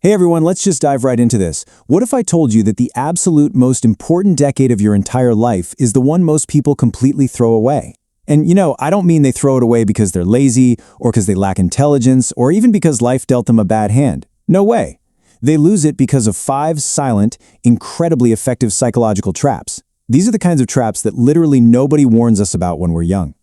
Hey everyone, let's just dive right into this. What if I told you that the absolute most important decade of your entire life is the one most people completely throw away? And I don't mean they throw it away because they're lazy, or because they lack intelligence, or even because life dealt them a bad hand. No way. They lose it because of 5 silent, incredibly effective psychological traps. These are the kinds of traps that literally nobody warns us about when we're young.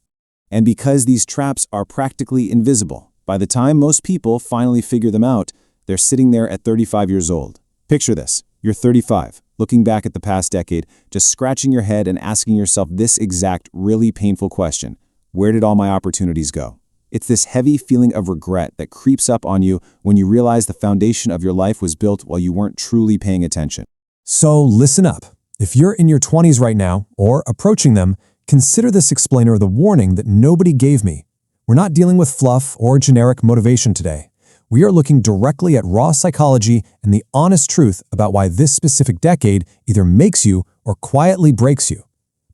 And because these traps are practically invisible, by the time most people finally figure them out, they're sitting there at 35 years old. Picture this. You're 35, looking back at the past decade, just scratching your head and asking yourself this exact, really painful question. Where did all my opportunities go? It's this heavy feeling of regret that creeps up on you when you realize the foundation of your life was built while you weren't truly paying attention. So listen up. If you're in your 20s right now, or approaching them, consider this explainer the warning that nobody gave me. We're not dealing with fluff or generic motivation today. We are looking directly at raw psychology and the honest truth about why this specific decade either makes you or quietly breaks you.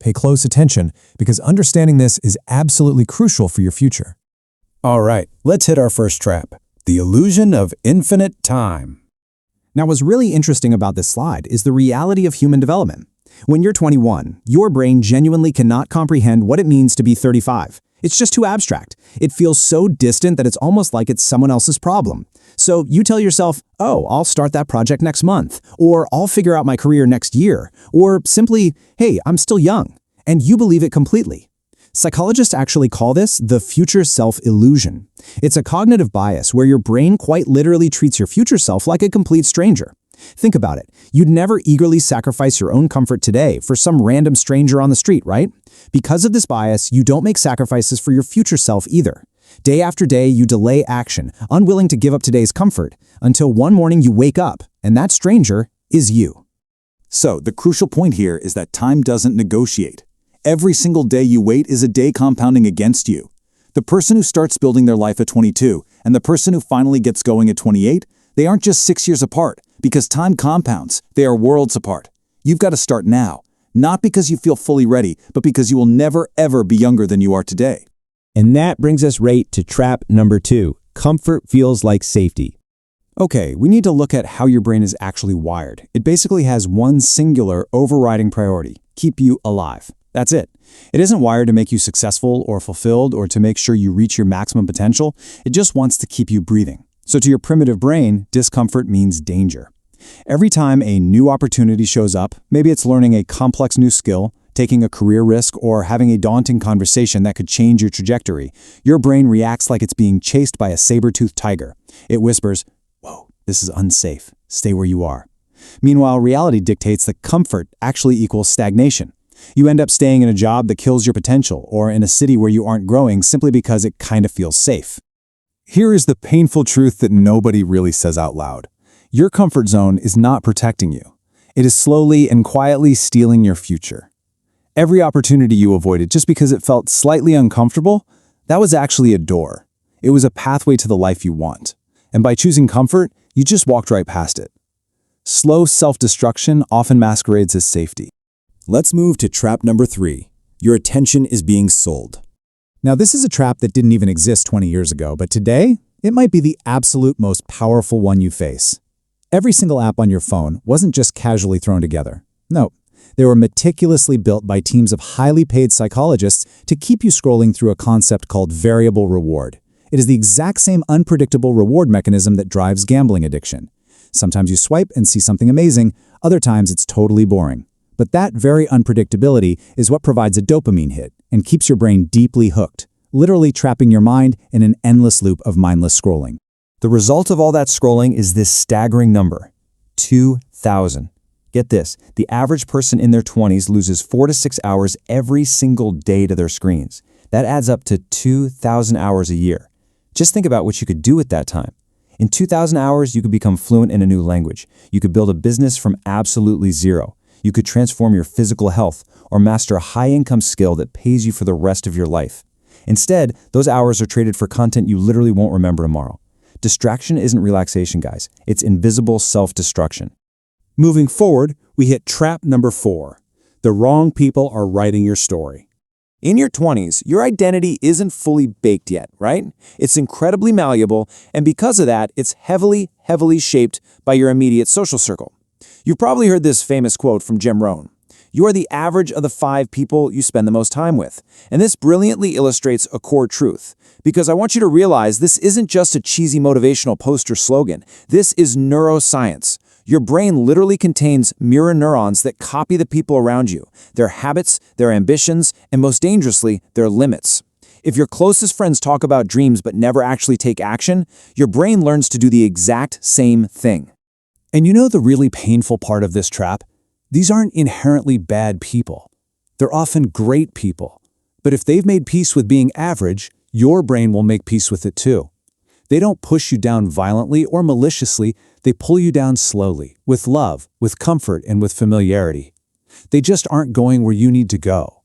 Pay close attention, because understanding this is absolutely crucial for your future. All right, let's hit our first trap. The illusion of infinite time. Now, what's really interesting about this slide is the reality of human development. When you're 21, your brain genuinely cannot comprehend what it means to be 35. It's just too abstract. It feels so distant that it's almost like it's someone else's problem. So you tell yourself, oh, I'll start that project next month, or I'll figure out my career next year, or simply, hey, I'm still young, and you believe it completely. Psychologists actually call this the future self illusion. It's a cognitive bias where your brain quite literally treats your future self like a complete stranger. Think about it. You'd never eagerly sacrifice your own comfort today for some random stranger on the street, right? Because of this bias, you don't make sacrifices for your future self either. Day after day, you delay action, unwilling to give up today's comfort, until one morning you wake up, and that stranger is you. So, the crucial point here is that time doesn't negotiate. Every single day you wait is a day compounding against you. The person who starts building their life at 22 and the person who finally gets going at 28, they aren't just 6 years apart. Because time compounds, they are worlds apart. You've got to start now, not because you feel fully ready, but because you will never, ever be younger than you are today. And that brings us right to trap number 2. Comfort feels like safety. Okay, we need to look at how your brain is actually wired. It basically has one singular overriding priority: keep you alive. That's it. It isn't wired to make you successful or fulfilled or to make sure you reach your maximum potential. It just wants to keep you breathing. So to your primitive brain, discomfort means danger. Every time a new opportunity shows up, maybe it's learning a complex new skill, taking a career risk, or having a daunting conversation that could change your trajectory, your brain reacts like it's being chased by a saber-toothed tiger. It whispers, "Whoa, this is unsafe. Stay where you are." Meanwhile, reality dictates that comfort actually equals stagnation. You end up staying in a job that kills your potential, or in a city where you aren't growing simply because it kind of feels safe. Here is the painful truth that nobody really says out loud. Your comfort zone is not protecting you. It is slowly and quietly stealing your future. Every opportunity you avoided just because it felt slightly uncomfortable, that was actually a door. It was a pathway to the life you want. And by choosing comfort, you just walked right past it. Slow self-destruction often masquerades as safety. Let's move to trap number 3. Your attention is being sold. Now, this is a trap that didn't even exist 20 years ago, but today, it might be the absolute most powerful one you face. Every single app on your phone wasn't just casually thrown together. No, they were meticulously built by teams of highly paid psychologists to keep you scrolling through a concept called variable reward. It is the exact same unpredictable reward mechanism that drives gambling addiction. Sometimes you swipe and see something amazing, other times it's totally boring. But that very unpredictability is what provides a dopamine hit and keeps your brain deeply hooked, literally trapping your mind in an endless loop of mindless scrolling. The result of all that scrolling is this staggering number: 2,000. Get this, the average person in their 20s loses 4 to 6 hours every single day to their screens. That adds up to 2,000 hours a year. Just think about what you could do with that time. In 2,000 hours, you could become fluent in a new language. You could build a business from absolutely zero. You could transform your physical health or master a high-income skill that pays you for the rest of your life. Instead, those hours are traded for content you literally won't remember tomorrow. Distraction isn't relaxation, guys. It's invisible self-destruction. Moving forward, we hit trap number 4. The wrong people are writing your story. In your 20s, your identity isn't fully baked yet, right? It's incredibly malleable, and because of that, it's heavily shaped by your immediate social circle. You've probably heard this famous quote from Jim Rohn. You are the average of the 5 people you spend the most time with. And this brilliantly illustrates a core truth. Because I want you to realize this isn't just a cheesy motivational poster slogan. This is neuroscience. Your brain literally contains mirror neurons that copy the people around you, their habits, their ambitions, and most dangerously, their limits. If your closest friends talk about dreams but never actually take action, your brain learns to do the exact same thing. And you know the really painful part of this trap? These aren't inherently bad people. They're often great people. But if they've made peace with being average, your brain will make peace with it too. They don't push you down violently or maliciously, they pull you down slowly, with love, with comfort, and with familiarity. They just aren't going where you need to go.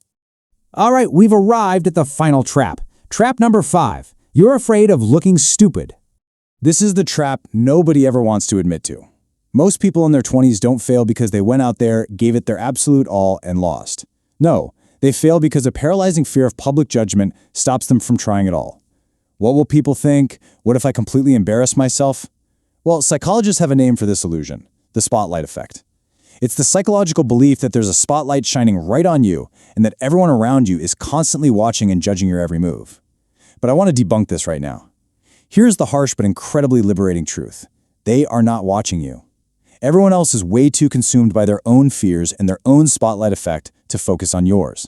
All right, we've arrived at the final trap. Trap number 5. You're afraid of looking stupid. This is the trap nobody ever wants to admit to. Most people in their 20s don't fail because they went out there, gave it their absolute all, and lost. No, they fail because a paralyzing fear of public judgment stops them from trying at all. What will people think? What if I completely embarrass myself? Well, psychologists have a name for this illusion, the spotlight effect. It's the psychological belief that there's a spotlight shining right on you and that everyone around you is constantly watching and judging your every move. But I want to debunk this right now. Here's the harsh but incredibly liberating truth. They are not watching you. Everyone else is way too consumed by their own fears and their own spotlight effect to focus on yours.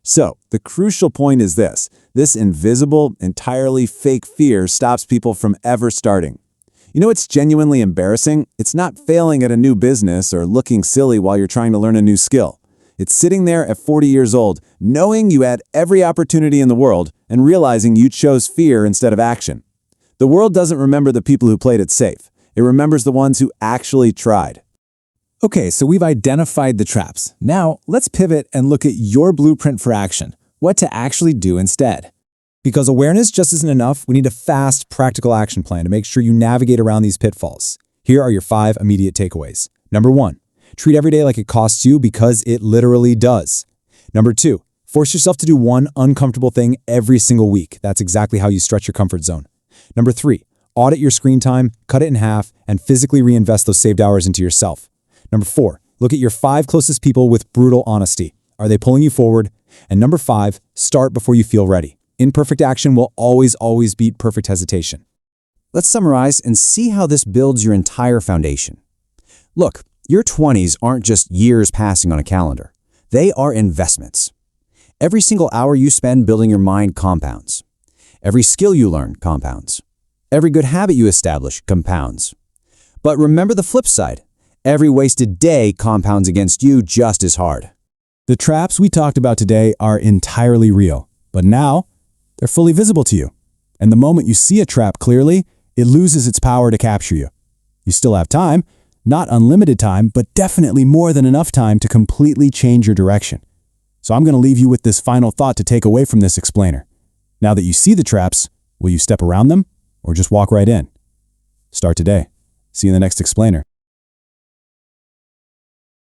So, the crucial point is this invisible, entirely fake fear stops people from ever starting. You know what's genuinely embarrassing? It's not failing at a new business or looking silly while you're trying to learn a new skill. It's sitting there at 40 years old, knowing you had every opportunity in the world and realizing you chose fear instead of action. The world doesn't remember the people who played it safe. It remembers the ones who actually tried. Okay, so we've identified the traps. Now, let's pivot and look at your blueprint for action, what to actually do instead. Because awareness just isn't enough, we need a fast, practical action plan to make sure you navigate around these pitfalls. Here are your 5 immediate takeaways. Number 1, treat every day like it costs you because it literally does. Number 2, force yourself to do one uncomfortable thing every single week. That's exactly how you stretch your comfort zone. Number 3, audit your screen time, cut it in half, and physically reinvest those saved hours into yourself. Number 4, look at your 5 closest people with brutal honesty. Are they pulling you forward? And number 5, start before you feel ready. Imperfect action will always beat perfect hesitation. Let's summarize and see how this builds your entire foundation. Look, your 20s aren't just years passing on a calendar. They are investments. Every single hour you spend building your mind compounds. Every skill you learn compounds. Every good habit you establish compounds. But remember the flip side. Every wasted day compounds against you just as hard. The traps we talked about today are entirely real, but now they're fully visible to you. And the moment you see a trap clearly, it loses its power to capture you. You still have time, not unlimited time, but definitely more than enough time to completely change your direction. So I'm going to leave you with this final thought to take away from this explainer. Now that you see the traps, will you step around them or just walk right in? Start today. See you in the next explainer.